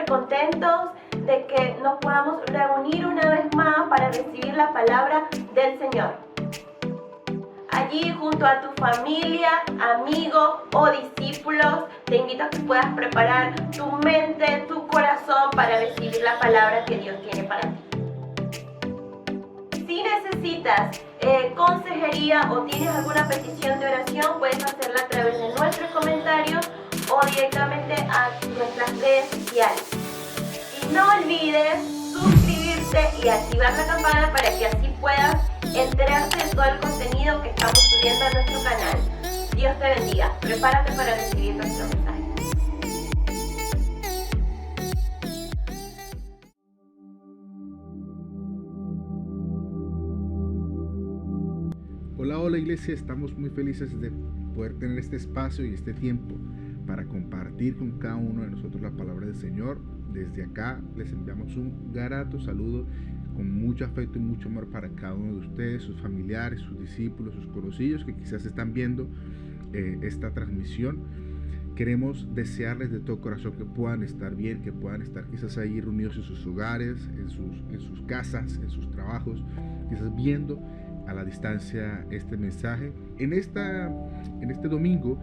contentos de que nos podamos reunir una vez más para recibir la palabra del Señor. Allí junto a tu familia, amigos o discípulos, te invito a que puedas preparar tu mente, tu corazón para recibir la palabra que Dios tiene para ti. Si necesitas consejería o tienes alguna petición de oración, puedes hacerla a través de nuestros comentarios o directamente a nuestras redes sociales. Y no olvides suscribirte y activar la campana para que así puedas enterarte de todo el contenido que estamos subiendo a nuestro canal. Dios te bendiga. Prepárate para recibir nuestro mensaje. Hola iglesia, estamos muy felices de poder tener este espacio y este tiempo para compartir con cada uno de nosotros la palabra del Señor. Desde acá les enviamos un grato saludo con mucho afecto y mucho amor para cada uno de ustedes, sus familiares, sus discípulos, sus conocidos que quizás están viendo esta transmisión. Queremos desearles de todo corazón que puedan estar bien, que puedan estar quizás ahí reunidos en sus hogares, en sus casas, en sus trabajos, quizás viendo a la distancia este mensaje. En este domingo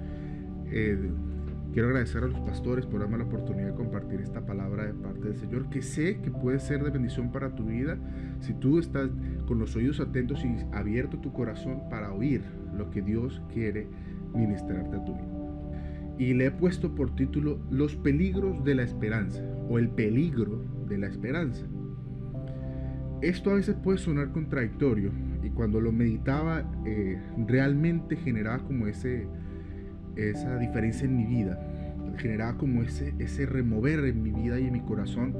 quiero agradecer a los pastores por darme la oportunidad de compartir esta palabra de parte del Señor, que sé que puede ser de bendición para tu vida si tú estás con los oídos atentos y abierto tu corazón para oír lo que Dios quiere ministrarte a tu vida. Y le he puesto por título Los peligros de la esperanza, o el peligro de la esperanza. Esto a veces puede sonar contradictorio, y cuando lo meditaba realmente generaba como esa diferencia en mi vida, generaba como ese remover en mi vida y en mi corazón.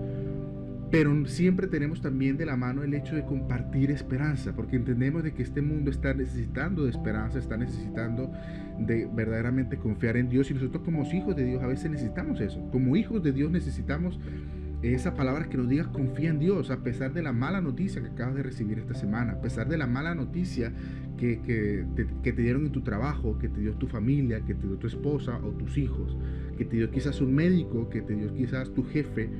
Pero siempre tenemos también de la mano el hecho de compartir esperanza, porque entendemos de que este mundo está necesitando de esperanza, está necesitando de verdaderamente confiar en Dios, y nosotros como hijos de Dios a veces necesitamos eso. Como hijos de Dios necesitamos esa palabra que nos diga confía en Dios, a pesar de la mala noticia que acabas de recibir esta semana, a pesar de la mala noticia que te dieron en tu trabajo, que te dio tu familia, que te dio tu esposa o tus hijos, que te dio quizás un médico, que te dio quizás tu jefe,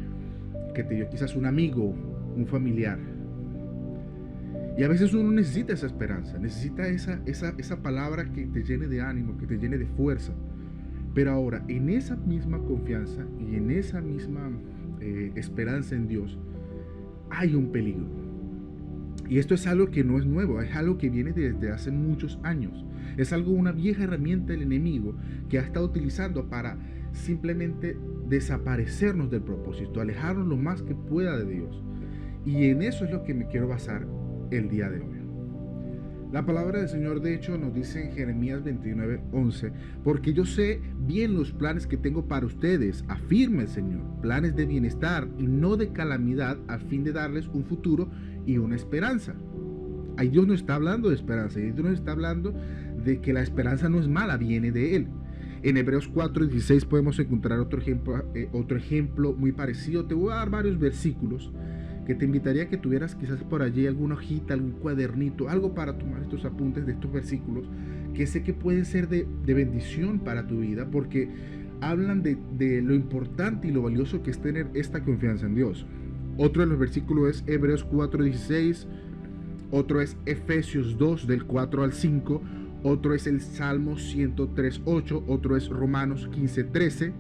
que te dio quizás un amigo, un familiar. Y a veces uno necesita esa esperanza, necesita esa palabra que te llene de ánimo, que te llene de fuerza. Pero ahora, en esa misma confianza y en esa misma esperanza en Dios, hay un peligro. Y esto es algo que no es nuevo, es algo que viene desde hace muchos años. Es una vieja herramienta del enemigo que ha estado utilizando para simplemente desaparecernos del propósito, alejarnos lo más que pueda de Dios. Y en eso es lo que me quiero basar el día de hoy. La palabra del Señor, de hecho, nos dice en Jeremías 29:11, porque yo sé bien los planes que tengo para ustedes, afirma el Señor, planes de bienestar y no de calamidad, a fin de darles un futuro y una esperanza. Ahí Dios nos está hablando de esperanza, y Dios nos está hablando de que la esperanza no es mala, viene de Él. En Hebreos 4:16 podemos encontrar otro ejemplo muy parecido. Te voy a dar varios versículos que te invitaría a que tuvieras quizás por allí alguna hojita, algún cuadernito, algo para tomar estos apuntes de estos versículos, que sé que pueden ser de bendición para tu vida, porque hablan de lo importante y lo valioso que es tener esta confianza en Dios. Otro de los versículos es Hebreos 4:16, otro es Efesios 2 del 4 al 5, otro es el Salmo 103:8, otro es Romanos 15:13,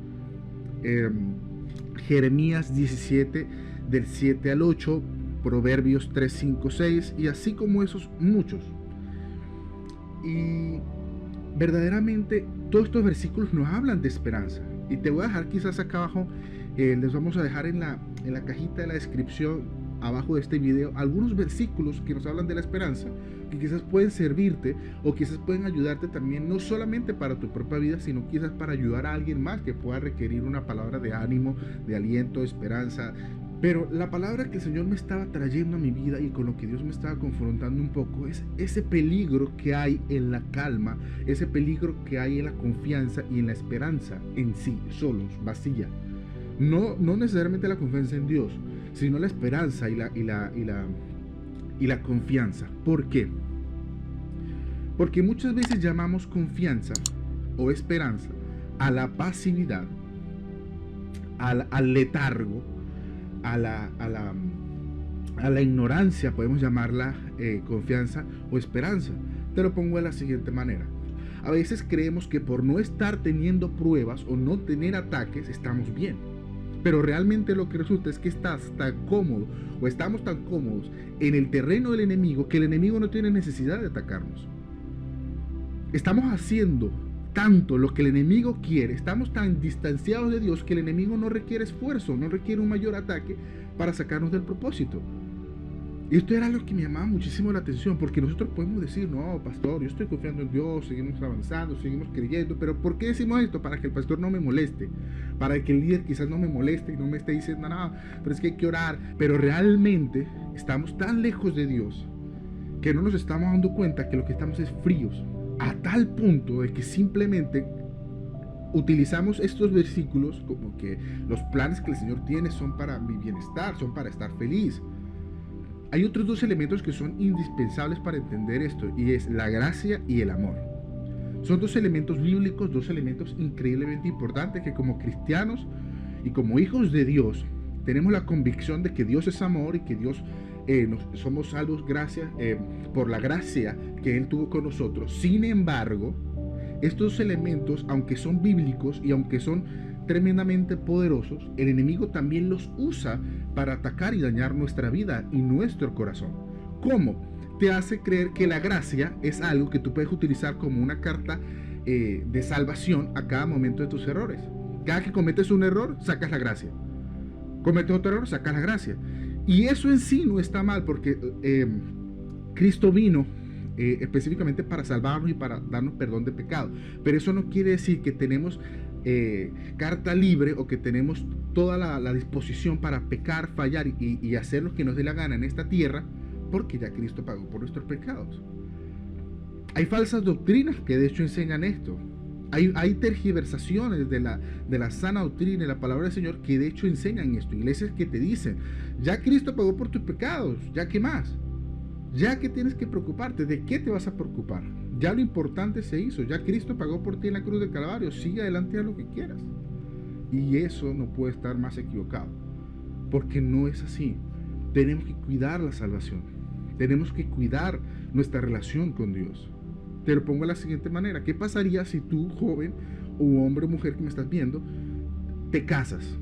Jeremías 17 del 7 al 8, Proverbios 3, 5, 6, y así como esos muchos. Y verdaderamente todos estos versículos nos hablan de esperanza. Y te voy a dejar quizás acá abajo, les vamos a dejar en la cajita de la descripción abajo de este video algunos versículos que nos hablan de la esperanza, que quizás pueden servirte o quizás pueden ayudarte también, no solamente para tu propia vida, sino quizás para ayudar a alguien más que pueda requerir una palabra de ánimo, de aliento, de esperanza. Pero la palabra que el Señor me estaba trayendo a mi vida y con lo que Dios me estaba confrontando un poco es ese peligro que hay en la calma, ese peligro que hay en la confianza y en la esperanza en sí, solos, vacía. No necesariamente la confianza en Dios, sino la esperanza y la confianza. ¿Por qué? Porque muchas veces llamamos confianza o esperanza a la pasividad, al letargo, a la ignorancia, podemos llamarla confianza o esperanza. Te lo pongo de la siguiente manera. A veces creemos que por no estar teniendo pruebas o no tener ataques estamos bien, pero realmente lo que resulta es que estás tan cómodo o estamos tan cómodos en el terreno del enemigo que el enemigo no tiene necesidad de atacarnos. Estamos haciendo tanto lo que el enemigo quiere, estamos tan distanciados de Dios que el enemigo no requiere esfuerzo, no requiere un mayor ataque para sacarnos del propósito. Y esto era algo que me llamaba muchísimo la atención, porque nosotros podemos decir, no, pastor, yo estoy confiando en Dios, seguimos avanzando, seguimos creyendo, pero ¿por qué decimos esto? Para que el pastor no me moleste, para que el líder quizás no me moleste y no me esté diciendo nada, pero es que hay que orar, pero realmente estamos tan lejos de Dios que no nos estamos dando cuenta que lo que estamos es fríos, a tal punto de que simplemente utilizamos estos versículos como que los planes que el Señor tiene son para mi bienestar, son para estar feliz. Hay otros dos elementos que son indispensables para entender esto, y es la gracia y el amor. Son dos elementos bíblicos, dos elementos increíblemente importantes que como cristianos y como hijos de Dios tenemos la convicción de que Dios es amor y que Dios somos salvos gracias, por la gracia que Él tuvo con nosotros. Sin embargo, estos elementos, aunque son bíblicos y aunque son tremendamente poderosos, el enemigo también los usa para atacar y dañar nuestra vida y nuestro corazón. ¿Cómo? Te hace creer que la gracia es algo que tú puedes utilizar como una carta de salvación a cada momento de tus errores. Cada que cometes un error, sacas la gracia. Cometes otro error, sacas la gracia. Y eso en sí no está mal, porque Cristo vino específicamente para salvarnos y para darnos perdón de pecado. Pero eso no quiere decir que tenemos carta libre o que tenemos toda la disposición para pecar, fallar y hacer lo que nos dé la gana en esta tierra, porque ya Cristo pagó por nuestros pecados. Hay falsas doctrinas que de hecho enseñan esto. Hay tergiversaciones de la sana doctrina y la palabra del Señor que de hecho enseñan esto. Iglesias que te dicen, ya Cristo pagó por tus pecados, ¿ya qué más? ¿Ya qué tienes que preocuparte? ¿De qué te vas a preocupar? Ya lo importante se hizo, ya Cristo pagó por ti en la cruz del Calvario, sigue adelante a lo que quieras. Y eso no puede estar más equivocado, porque no es así. Tenemos que cuidar la salvación, tenemos que cuidar nuestra relación con Dios. Te lo pongo de la siguiente manera: ¿qué pasaría si tú, joven o hombre o mujer que me estás viendo, te casas,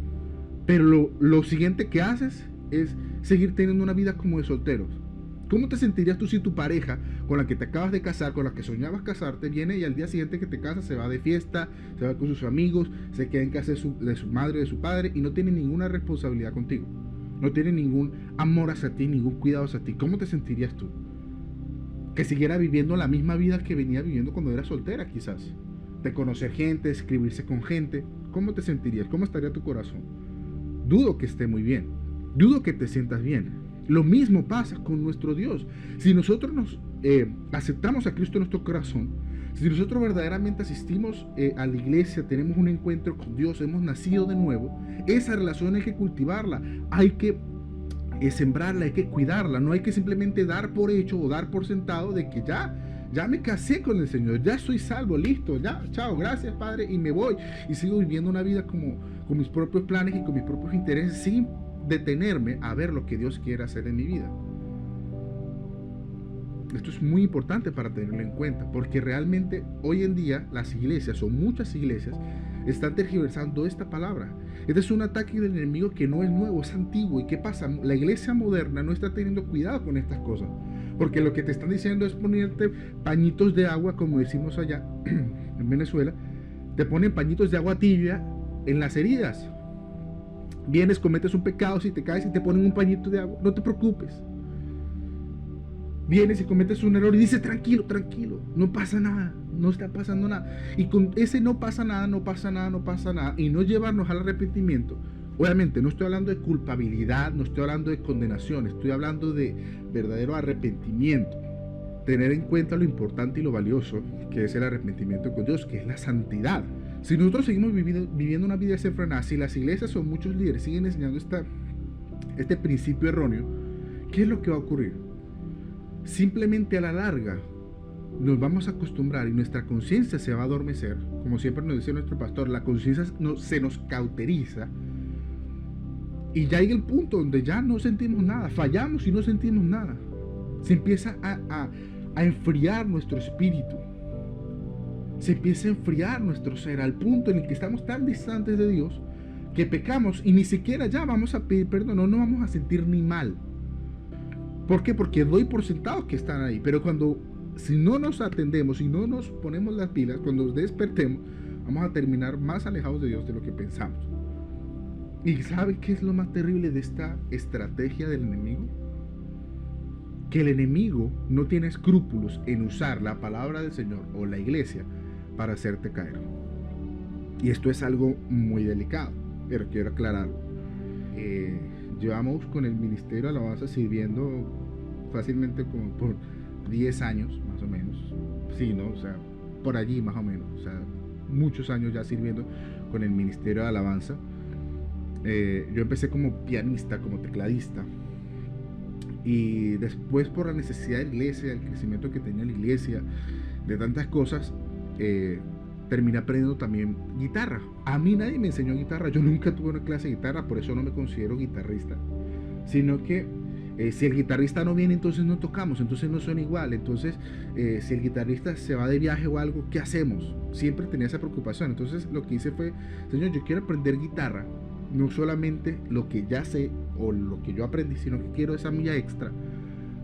pero lo siguiente que haces es seguir teniendo una vida como de solteros? ¿Cómo te sentirías tú si tu pareja con la que te acabas de casar, con la que soñabas casarte, viene y al día siguiente que te casas se va de fiesta, se va con sus amigos, se queda en casa de su madre o de su padre y no tiene ninguna responsabilidad contigo? No tiene ningún amor hacia ti, ningún cuidado hacia ti. ¿Cómo te sentirías tú? Que siguiera viviendo la misma vida que venía viviendo cuando era soltera, quizás. De conocer gente, de escribirse con gente. ¿Cómo te sentirías? ¿Cómo estaría tu corazón? Dudo que esté muy bien. Dudo que te sientas bien. Lo mismo pasa con nuestro Dios. Si nosotros nos aceptamos a Cristo en nuestro corazón, si nosotros verdaderamente asistimos a la iglesia, tenemos un encuentro con Dios, hemos nacido de nuevo, esa relación hay que cultivarla, hay que sembrarla, hay que cuidarla. No hay que simplemente dar por hecho o dar por sentado de que ya me casé con el Señor, ya soy salvo, listo, ya, chao, gracias Padre, y me voy y sigo viviendo una vida como con mis propios planes y con mis propios intereses, sin detenerme a ver lo que Dios quiere hacer en mi vida. Esto es muy importante para tenerlo en cuenta, porque realmente hoy en día las iglesias, o muchas iglesias, están tergiversando esta palabra. Este es un ataque del enemigo que no es nuevo, es antiguo. ¿Y qué pasa? La iglesia moderna no está teniendo cuidado con estas cosas, porque lo que te están diciendo es ponerte pañitos de agua, como decimos allá en Venezuela. Te ponen pañitos de agua tibia en las heridas. Vienes, cometes un pecado, si te caes y te ponen un pañito de agua, no te preocupes. Vienes y cometes un error y dices, tranquilo, tranquilo, no pasa nada, no está pasando nada. Y con ese no pasa nada, no pasa nada, no pasa nada, y no llevarnos al arrepentimiento. Obviamente no estoy hablando de culpabilidad, no estoy hablando de condenación, estoy hablando de verdadero arrepentimiento. Tener en cuenta lo importante y lo valioso que es el arrepentimiento con Dios, que es la santidad. Si nosotros seguimos viviendo una vida desenfrenada, si las iglesias o muchos líderes siguen enseñando este principio erróneo, ¿qué es lo que va a ocurrir? Simplemente a la larga nos vamos a acostumbrar y nuestra conciencia se va a adormecer. Como siempre nos dice nuestro pastor, la conciencia se nos cauteriza Y ya llega el punto donde ya no sentimos nada, fallamos y no sentimos nada. Se empieza a enfriar nuestro espíritu. Se empieza a enfriar nuestro ser al punto en el que estamos tan distantes de Dios que pecamos y ni siquiera ya vamos a pedir perdón, no nos vamos a sentir ni mal. ¿Por qué? Porque doy por sentado que están ahí. Pero si no nos atendemos, si no nos ponemos las pilas, cuando despertemos, vamos a terminar más alejados de Dios de lo que pensamos. ¿Y sabe qué es lo más terrible de esta estrategia del enemigo? Que el enemigo no tiene escrúpulos en usar la palabra del Señor o la iglesia para hacerte caer. Y esto es algo muy delicado, pero quiero aclararlo. Llevamos con el Ministerio de Alabanza sirviendo fácilmente como por 10 años, más o menos. Sí, ¿no? O sea, por allí más o menos. O sea, muchos años ya sirviendo con el Ministerio de Alabanza. Yo empecé como pianista, como tecladista. Y después, por la necesidad de la iglesia, el crecimiento que tenía la iglesia, de tantas cosas, terminé aprendiendo también guitarra. A mí nadie me enseñó guitarra, yo nunca tuve una clase de guitarra, por eso no me considero guitarrista. Sino que si el guitarrista no viene, entonces no tocamos, entonces no suena igual. Entonces, si el guitarrista se va de viaje o algo, ¿qué hacemos? Siempre tenía esa preocupación. Entonces lo que hice fue, Señor, yo quiero aprender guitarra, no solamente lo que ya sé o lo que yo aprendí, sino que quiero esa milla extra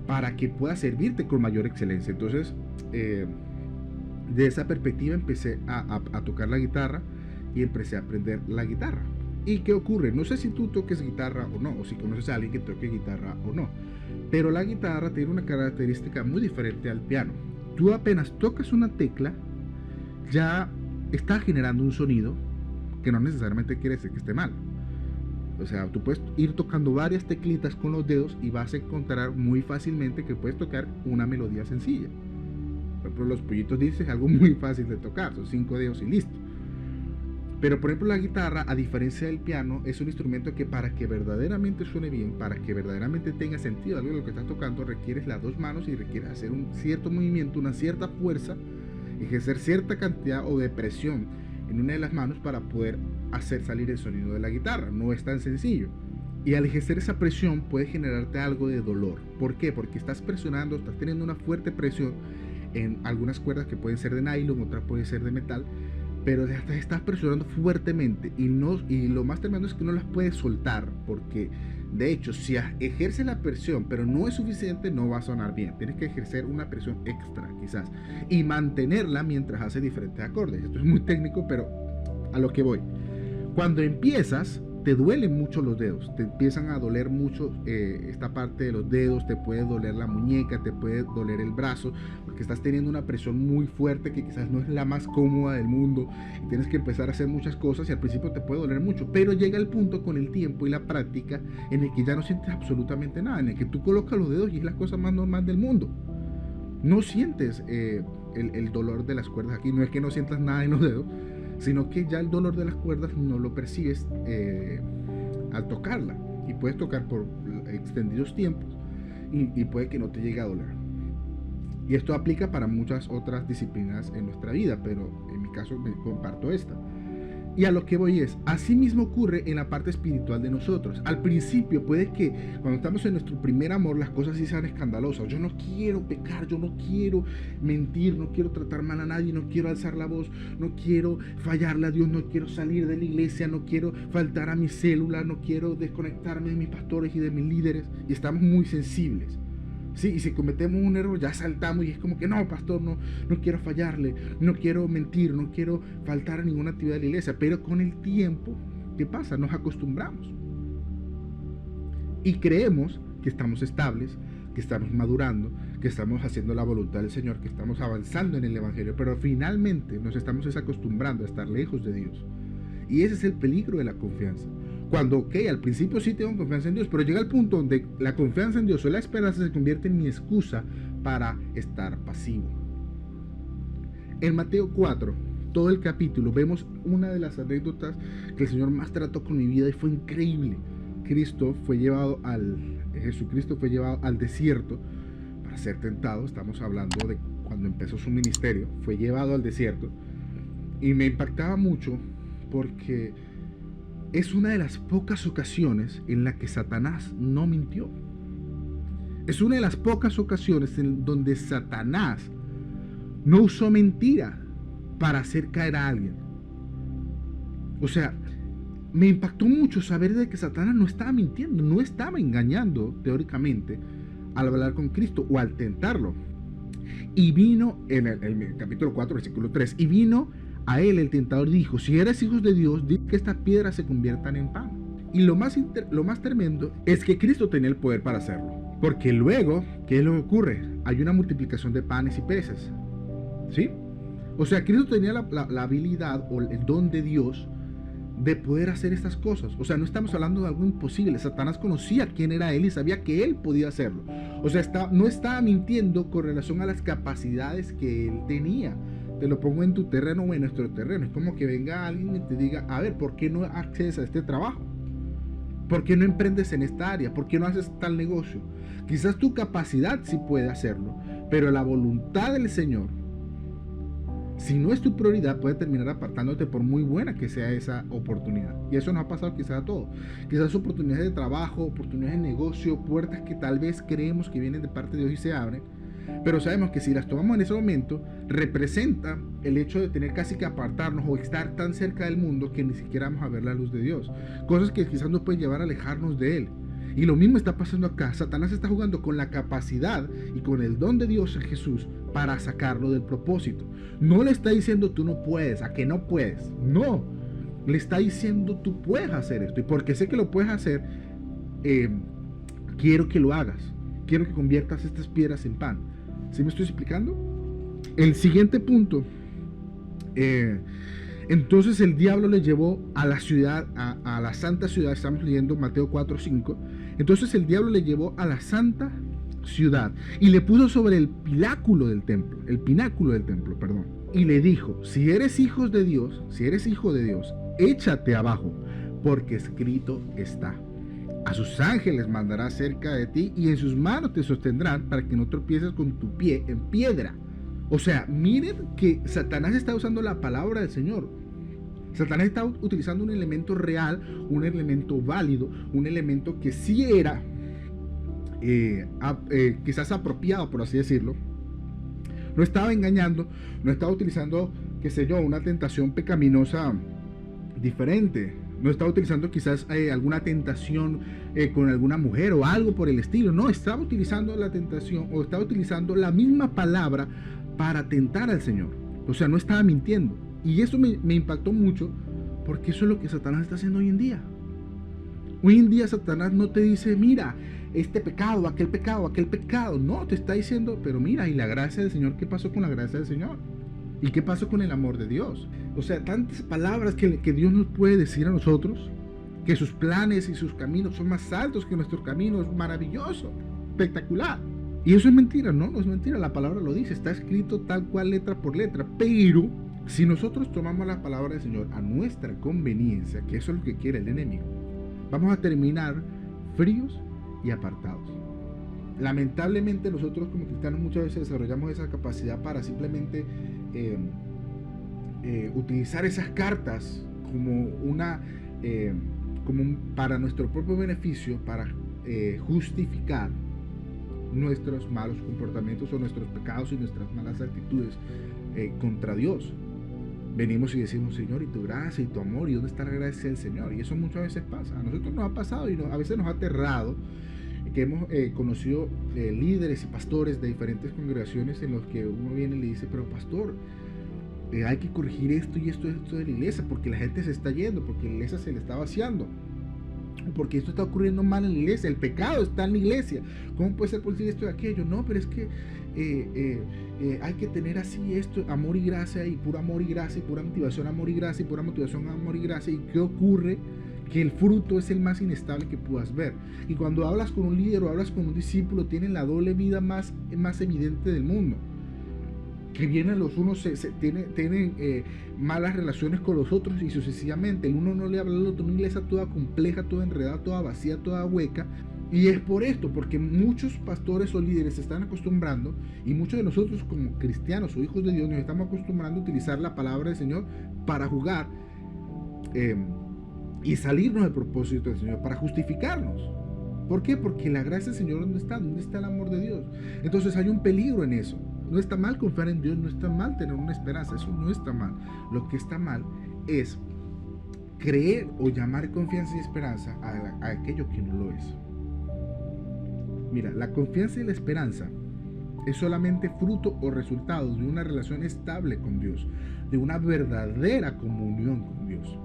para que pueda servirte con mayor excelencia. Entonces, de esa perspectiva empecé a tocar la guitarra y empecé a aprender la guitarra. ¿Y qué ocurre? No sé si tú toques guitarra o no, o si conoces a alguien que toque guitarra o no, pero la guitarra tiene una característica muy diferente al piano. Tú apenas tocas una tecla, ya está generando un sonido que no necesariamente quiere decir que esté mal. O sea, tú puedes ir tocando varias teclitas con los dedos y vas a encontrar muy fácilmente que puedes tocar una melodía sencilla. Por ejemplo, los pollitos dice es algo muy fácil de tocar, son 5 dedos y listo. Pero por ejemplo la guitarra, a diferencia del piano, es un instrumento que para que verdaderamente suene bien, para que verdaderamente tenga sentido algo de lo que estás tocando, requieres las dos manos y requieres hacer un cierto movimiento, una cierta fuerza, ejercer cierta cantidad o de presión en una de las manos para poder hacer salir el sonido de la guitarra. No es tan sencillo. Y al ejercer esa presión puede generarte algo de dolor. ¿Por qué? Porque estás presionando, estás teniendo una fuerte presión en algunas cuerdas que pueden ser de nylon, otras pueden ser de metal, pero estás presionando fuertemente y lo más tremendo es que no las puedes soltar, porque de hecho si ejerces la presión pero no es suficiente, no va a sonar bien. Tienes que ejercer una presión extra quizás y mantenerla mientras haces diferentes acordes. Esto es muy técnico, pero a lo que voy, cuando empiezas te duelen mucho los dedos, te empiezan a doler mucho esta parte de los dedos, te puede doler la muñeca, te puede doler el brazo, porque estás teniendo una presión muy fuerte que quizás no es la más cómoda del mundo y tienes que empezar a hacer muchas cosas y al principio te puede doler mucho, pero llega el punto con el tiempo y la práctica en el que ya no sientes absolutamente nada, en el que tú colocas los dedos y es la cosa más normal del mundo. No sientes el dolor de las cuerdas aquí, no es que no sientas nada en los dedos, sino que ya el dolor de las cuerdas no lo percibes al tocarla, y puedes tocar por extendidos tiempos y puede que no te llegue a doler. Y esto aplica para muchas otras disciplinas en nuestra vida, pero en mi caso me comparto esta. Y a lo que voy es, así mismo ocurre en la parte espiritual de nosotros. Al principio puede que cuando estamos en nuestro primer amor las cosas sí sean escandalosas. Yo no quiero pecar, yo no quiero mentir, no quiero tratar mal a nadie, no quiero alzar la voz, no quiero fallarle a Dios, no quiero salir de la iglesia, no quiero faltar a mi célula, no quiero desconectarme de mis pastores y de mis líderes. Y estamos muy sensibles. Sí, y si cometemos un error ya saltamos y es como que no, pastor, no quiero fallarle, no quiero mentir, no quiero faltar a ninguna actividad de la iglesia. Pero con el tiempo, ¿qué pasa? Nos acostumbramos y creemos que estamos estables, que estamos madurando, que estamos haciendo la voluntad del Señor, que estamos avanzando en el evangelio, pero finalmente nos estamos desacostumbrando a estar lejos de Dios. Y ese es el peligro de la confianza. Cuando, ok, al principio sí tengo confianza en Dios, pero llega el punto donde la confianza en Dios o la esperanza se convierte en mi excusa para estar pasivo. En Mateo 4, todo el capítulo, vemos una de las anécdotas que el Señor más trató con mi vida y fue increíble. Jesucristo fue llevado al desierto para ser tentado. Estamos hablando de cuando empezó su ministerio, fue llevado al desierto y me impactaba mucho porque es una de las pocas ocasiones en la que Satanás no mintió. Es una de las pocas ocasiones en donde Satanás no usó mentira para hacer caer a alguien. O sea, me impactó mucho saber de que Satanás no estaba mintiendo, no estaba engañando teóricamente al hablar con Cristo o al tentarlo. Y vino en el capítulo 4, versículo 3, y vino a él el tentador y dijo: si eres hijos de Dios, di que estas piedras se conviertan en pan. Y lo más tremendo es que Cristo tenía el poder para hacerlo. Porque luego, ¿qué es lo que ocurre? Hay una multiplicación de panes y peces. ¿Sí? O sea, Cristo tenía la habilidad o el don de Dios de poder hacer estas cosas. O sea, no estamos hablando de algo imposible. Satanás conocía quién era él y sabía que él podía hacerlo. O sea, no estaba mintiendo con relación a las capacidades que él tenía. Te lo pongo en tu terreno o en nuestro terreno. Es como que venga alguien y te diga: a ver, ¿por qué no accedes a este trabajo? ¿Por qué no emprendes en esta área? ¿Por qué no haces tal negocio? Quizás tu capacidad sí puede hacerlo, pero la voluntad del Señor, si no es tu prioridad, puede terminar apartándote por muy buena que sea esa oportunidad. Y eso nos ha pasado quizás a todos. Quizás oportunidades de trabajo, oportunidades de negocio, puertas que tal vez creemos que vienen de parte de Dios y se abren. Pero sabemos que si las tomamos en ese momento, representa el hecho de tener casi que apartarnos o estar tan cerca del mundo que ni siquiera vamos a ver la luz de Dios. Cosas que quizás nos pueden llevar a alejarnos de Él. Y lo mismo está pasando acá. Satanás está jugando con la capacidad y con el don de Dios en Jesús para sacarlo del propósito. No le está diciendo: tú no puedes, a que no puedes. No, le está diciendo: tú puedes hacer esto. Y porque sé que lo puedes hacer, quiero que lo hagas. Quiero que conviertas estas piedras en pan. ¿Sí me estoy explicando? El siguiente punto. Entonces el diablo le llevó a la ciudad, a la santa ciudad. Estamos leyendo Mateo 4:5. Entonces el diablo le llevó a la santa ciudad y le puso sobre el pináculo del templo, y le dijo: si eres hijo de Dios, échate abajo, porque escrito está: a sus ángeles mandará cerca de ti y en sus manos te sostendrán para que no tropieces con tu pie en piedra. O sea, miren que Satanás está usando la palabra del Señor. Satanás está utilizando un elemento real, un elemento válido, un elemento que sí era quizás apropiado, por así decirlo. No estaba engañando, no estaba utilizando, qué sé yo, una tentación pecaminosa diferente. No estaba utilizando quizás alguna tentación con alguna mujer o algo por el estilo. No, estaba utilizando la tentación o estaba utilizando la misma palabra para tentar al Señor. O sea, no estaba mintiendo. Y eso me impactó mucho, porque eso es lo que Satanás está haciendo hoy en día. Hoy en día Satanás no te dice: mira, este pecado, aquel pecado, aquel pecado. No, te está diciendo: pero mira, ¿y la gracia del Señor? ¿Qué pasó con la gracia del Señor? ¿Y qué pasó con el amor de Dios? O sea, tantas palabras que Dios nos puede decir a nosotros, que sus planes y sus caminos son más altos que nuestros caminos. Maravilloso, espectacular. Y eso es mentira. No es mentira, la palabra lo dice, está escrito tal cual, letra por letra. Pero si nosotros tomamos la palabra del Señor a nuestra conveniencia, que eso es lo que quiere el enemigo, vamos a terminar fríos y apartados. Lamentablemente nosotros como cristianos muchas veces desarrollamos esa capacidad para simplemente utilizar esas cartas como para nuestro propio beneficio, para justificar nuestros malos comportamientos o nuestros pecados y nuestras malas actitudes contra Dios. Venimos y decimos: Señor, y tu gracia y tu amor, ¿y dónde está la gracia del Señor? Y eso muchas veces pasa. A nosotros nos ha pasado y a veces nos ha aterrado que hemos conocido líderes y pastores de diferentes congregaciones en los que uno viene y le dice: pero pastor, hay que corregir esto y esto de la iglesia, porque la gente se está yendo, porque la iglesia se le está vaciando, porque esto está ocurriendo mal en la iglesia, el pecado está en la iglesia. ¿Cómo puede ser posible esto y aquello? No, pero es que hay que tener así esto, amor y gracia, y puro amor y gracia, y pura motivación, amor y gracia, y pura motivación, amor y gracia. ¿Y qué ocurre? Que el fruto es el más inestable que puedas ver. Y cuando hablas con un líder o hablas con un discípulo, tienen la doble vida más evidente del mundo. Que vienen los unos, tienen malas relaciones con los otros y sucesivamente. El uno no le habla al otro, una iglesia toda compleja, toda enredada, toda vacía, toda hueca. Y es por esto, porque muchos pastores o líderes se están acostumbrando, y muchos de nosotros como cristianos o hijos de Dios nos estamos acostumbrando a utilizar la palabra del Señor para jugar y salirnos del propósito del Señor para justificarnos. ¿Por qué? Porque la gracia del Señor, ¿dónde está? ¿Dónde está el amor de Dios? Entonces hay un peligro en eso. No está mal confiar en Dios, no está mal tener una esperanza, eso no está mal. Lo que está mal es creer o llamar confianza y esperanza a aquello que no lo es. Mira, la confianza y la esperanza es solamente fruto o resultado de una relación estable con Dios, de una verdadera comunión con Dios.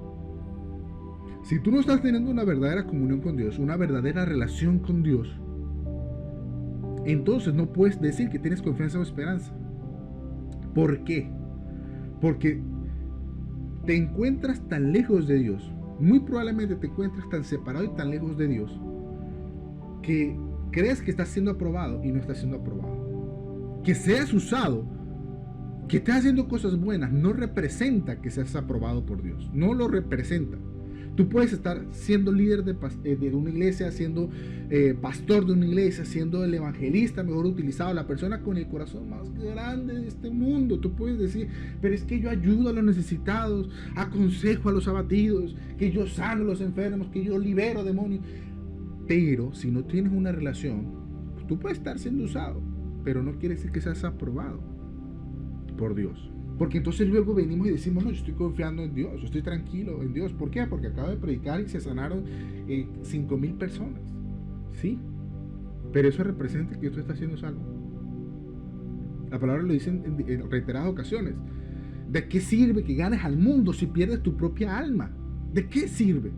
Si tú no estás teniendo una verdadera comunión con Dios, una verdadera relación con Dios, entonces no puedes decir que tienes confianza o esperanza. ¿Por qué? Porque te encuentras tan lejos de Dios, muy probablemente te encuentras tan separado y tan lejos de Dios, que crees que estás siendo aprobado y no estás siendo aprobado. Que seas usado, que estés haciendo cosas buenas, no representa que seas aprobado por Dios. No lo representa. Tú puedes estar siendo líder de una iglesia, siendo pastor de una iglesia, siendo el evangelista mejor utilizado, la persona con el corazón más grande de este mundo. Tú puedes decir, pero es que yo ayudo a los necesitados, aconsejo a los abatidos, que yo sano a los enfermos, que yo libero demonios. Pero si no tienes una relación, tú puedes estar siendo usado, pero no quiere decir que seas aprobado por Dios. Porque entonces luego venimos y decimos, no, yo estoy confiando en Dios, yo estoy tranquilo en Dios. ¿Por qué? Porque acabo de predicar y se sanaron 5,000 personas. Sí, pero eso representa que tú estás siendo salvo. La palabra lo dice en reiteradas ocasiones. ¿De qué sirve que ganes al mundo si pierdes tu propia alma? ¿De qué sirve?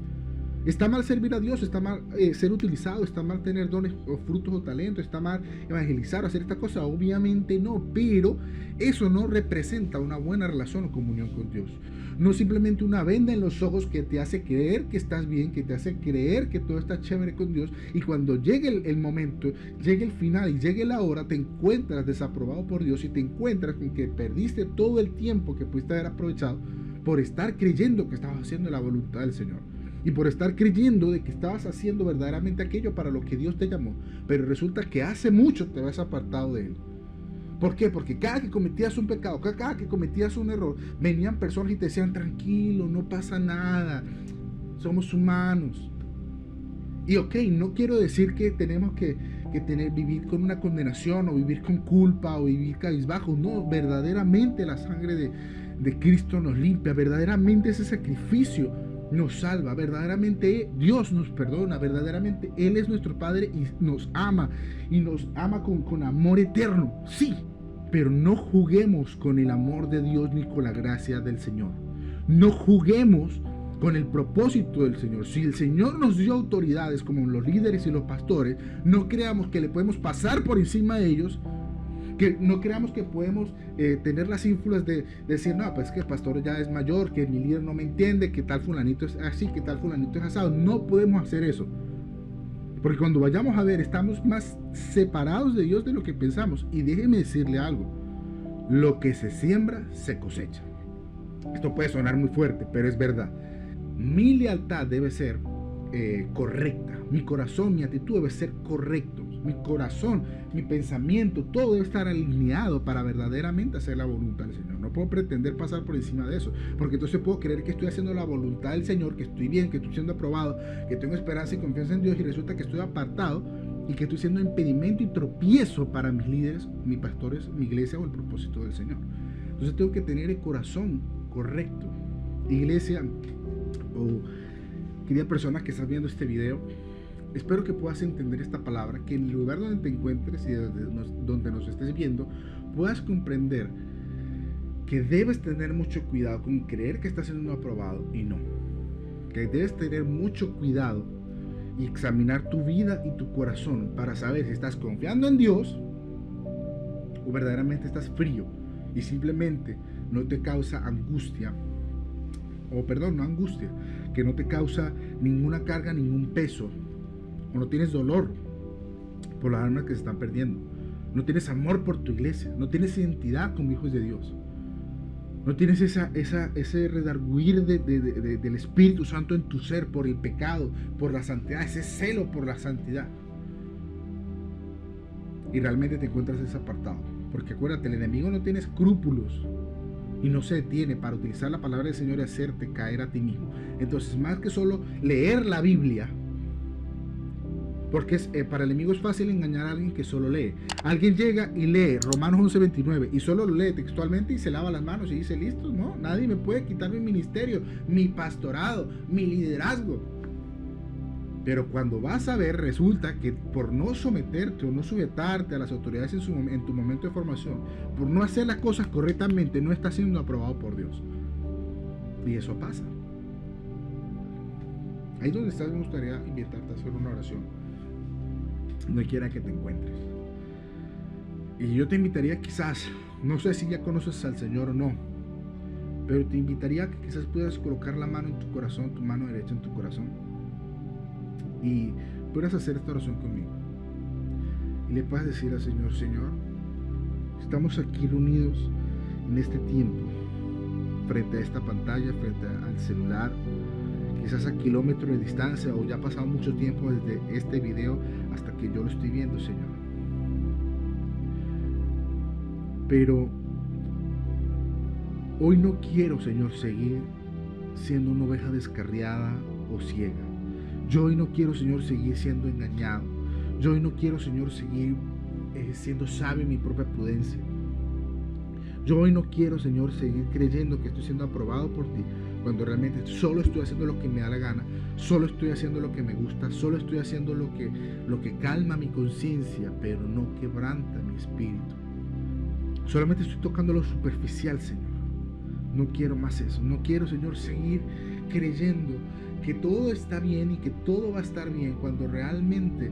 ¿Está mal servir a Dios? ¿Está mal ser utilizado? ¿Está mal tener dones o frutos o talentos? ¿Está mal evangelizar o hacer esta cosa? Obviamente no, pero eso no representa una buena relación o comunión con Dios. No simplemente una venda en los ojos que te hace creer que estás bien, que te hace creer que todo está chévere con Dios, y cuando llegue el momento, llegue el final y llegue la hora, te encuentras desaprobado por Dios y te encuentras con que perdiste todo el tiempo que pudiste haber aprovechado por estar creyendo que estabas haciendo la voluntad del Señor. Y por estar creyendo de que estabas haciendo verdaderamente aquello para lo que Dios te llamó. Pero resulta que hace mucho te habías apartado de Él. ¿Por qué? Porque cada que cometías un pecado, cada que cometías un error, venían personas y te decían, tranquilo, no pasa nada, somos humanos. Y ok, no quiero decir que tenemos que vivir con una condenación, o vivir con culpa, o vivir cabizbajo. No, verdaderamente la sangre de Cristo nos limpia, verdaderamente ese sacrificio nos salva, verdaderamente Dios nos perdona, verdaderamente Él es nuestro Padre y nos ama con amor eterno, sí, pero no juguemos con el amor de Dios ni con la gracia del Señor. No juguemos con el propósito del Señor. Si el Señor nos dio autoridades como los líderes y los pastores, no creamos que le podemos pasar por encima de ellos, que no creamos que podemos tener las ínfulas de decir, no, pues que el pastor ya es mayor, que mi líder no me entiende, que tal fulanito es así, que tal fulanito es asado. No podemos hacer eso, porque cuando vayamos a ver, estamos más separados de Dios de lo que pensamos. Y déjeme decirle algo, lo que se siembra, se cosecha. Esto puede sonar muy fuerte, pero es verdad. Mi lealtad debe ser correcta, mi corazón, mi actitud debe ser correcto, mi corazón, mi pensamiento, todo debe estar alineado para verdaderamente hacer la voluntad del Señor. No puedo pretender pasar por encima de eso, porque entonces puedo creer que estoy haciendo la voluntad del Señor, que estoy bien, que estoy siendo aprobado, que tengo esperanza y confianza en Dios, y resulta que estoy apartado y que estoy siendo impedimento y tropiezo para mis líderes, mis pastores, mi iglesia o el propósito del Señor. Entonces tengo que tener el corazón correcto. Iglesia o querida persona que estás viendo este video, espero que puedas entender esta palabra, que en el lugar donde te encuentres y donde nos estés viendo, puedas comprender que debes tener mucho cuidado con creer que estás siendo aprobado y no. Que debes tener mucho cuidado y examinar tu vida y tu corazón para saber si estás confiando en Dios o verdaderamente estás frío y simplemente no te causa angustia, no angustia, que no te causa ninguna carga, ningún peso, o no tienes dolor por las almas que se están perdiendo, no tienes amor por tu iglesia, no tienes identidad como hijos de Dios, no tienes ese redarguir del Espíritu Santo en tu ser por el pecado, por la santidad, ese celo por la santidad, y realmente te encuentras desapartado. Porque acuérdate, el enemigo no tiene escrúpulos y no se detiene para utilizar la palabra del Señor y hacerte caer a ti mismo. Entonces, más que solo leer la Biblia, porque para el enemigo es fácil engañar a alguien que solo lee. Alguien llega y lee Romanos 11:29 y solo lo lee textualmente y se lava las manos y dice, listo, no, nadie me puede quitar mi ministerio, mi pastorado, mi liderazgo. Pero cuando vas a ver, resulta que por no someterte o no sujetarte a las autoridades en tu momento de formación, por no hacer las cosas correctamente, no estás siendo aprobado por Dios. Y eso pasa. Ahí donde estás, me gustaría invitarte a hacer una oración. No quiera que te encuentres. Y yo te invitaría quizás, no sé si ya conoces al Señor o no, pero te invitaría a que quizás puedas colocar la mano en tu corazón, tu mano derecha en tu corazón, y puedas hacer esta oración conmigo. Y le puedas decir al Señor, Señor, estamos aquí reunidos en este tiempo, frente a esta pantalla, frente al celular, quizás a kilómetros de distancia, o ya ha pasado mucho tiempo desde este video hasta que yo lo estoy viendo, Señor. Pero hoy no quiero, Señor, seguir siendo una oveja descarriada o ciega. Yo hoy no quiero, Señor, seguir siendo engañado. Yo hoy no quiero, Señor, seguir siendo sabio en mi propia prudencia. Yo hoy no quiero, Señor, seguir creyendo que estoy siendo aprobado por ti, cuando realmente solo estoy haciendo lo que me da la gana, solo estoy haciendo lo que me gusta, solo estoy haciendo lo que calma mi conciencia, pero no quebranta mi espíritu. Solamente estoy tocando lo superficial, Señor. No quiero más eso. No quiero, Señor, seguir creyendo que todo está bien y que todo va a estar bien, cuando realmente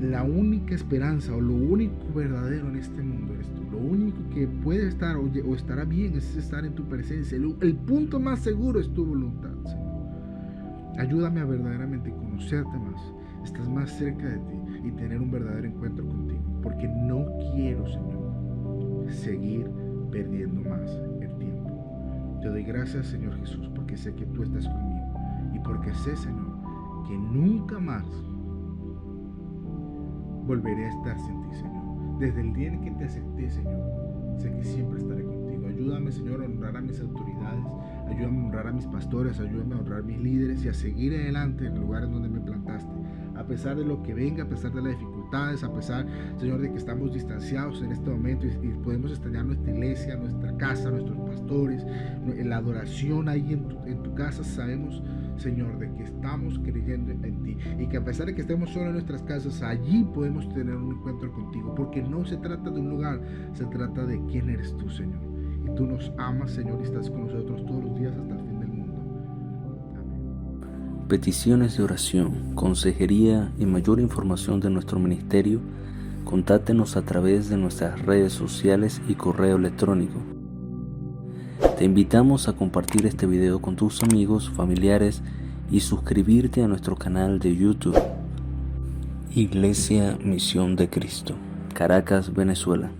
la única esperanza o lo único verdadero en este mundo eres tú. Lo único que puede estar o estará bien es estar en tu presencia. El punto más seguro es tu voluntad, Señor. Ayúdame a verdaderamente conocerte más, estar más cerca de ti y tener un verdadero encuentro contigo, porque no quiero, Señor, seguir perdiendo más el tiempo. Te doy gracias, Señor Jesús, porque sé que tú estás conmigo y porque sé, Señor, que nunca más volveré a estar sin ti, Señor. Desde el día en que te acepté, Señor, sé que siempre estaré contigo. Ayúdame, Señor, a honrar a mis autoridades, ayúdame a honrar a mis pastores, ayúdame a honrar a mis líderes y a seguir adelante en el lugar en donde me plantaste, a pesar de lo que venga, a pesar de las dificultades, a pesar, Señor, de que estamos distanciados en este momento y podemos extrañar nuestra iglesia, nuestra casa, nuestros pastores, la adoración ahí en tu casa. Sabemos, Señor, de que estamos creyendo en ti y que a pesar de que estemos solo en nuestras casas, allí podemos tener un encuentro contigo, porque no se trata de un lugar, se trata de quién eres tú, Señor. Y tú nos amas, Señor, y estás con nosotros todos los días hasta el fin del mundo. Amén. Peticiones de oración, consejería y mayor información de nuestro ministerio, contáctenos a través de nuestras redes sociales y correo electrónico. Te invitamos a compartir este video con tus amigos, familiares y suscribirte a nuestro canal de YouTube. Iglesia Misión de Cristo, Caracas, Venezuela.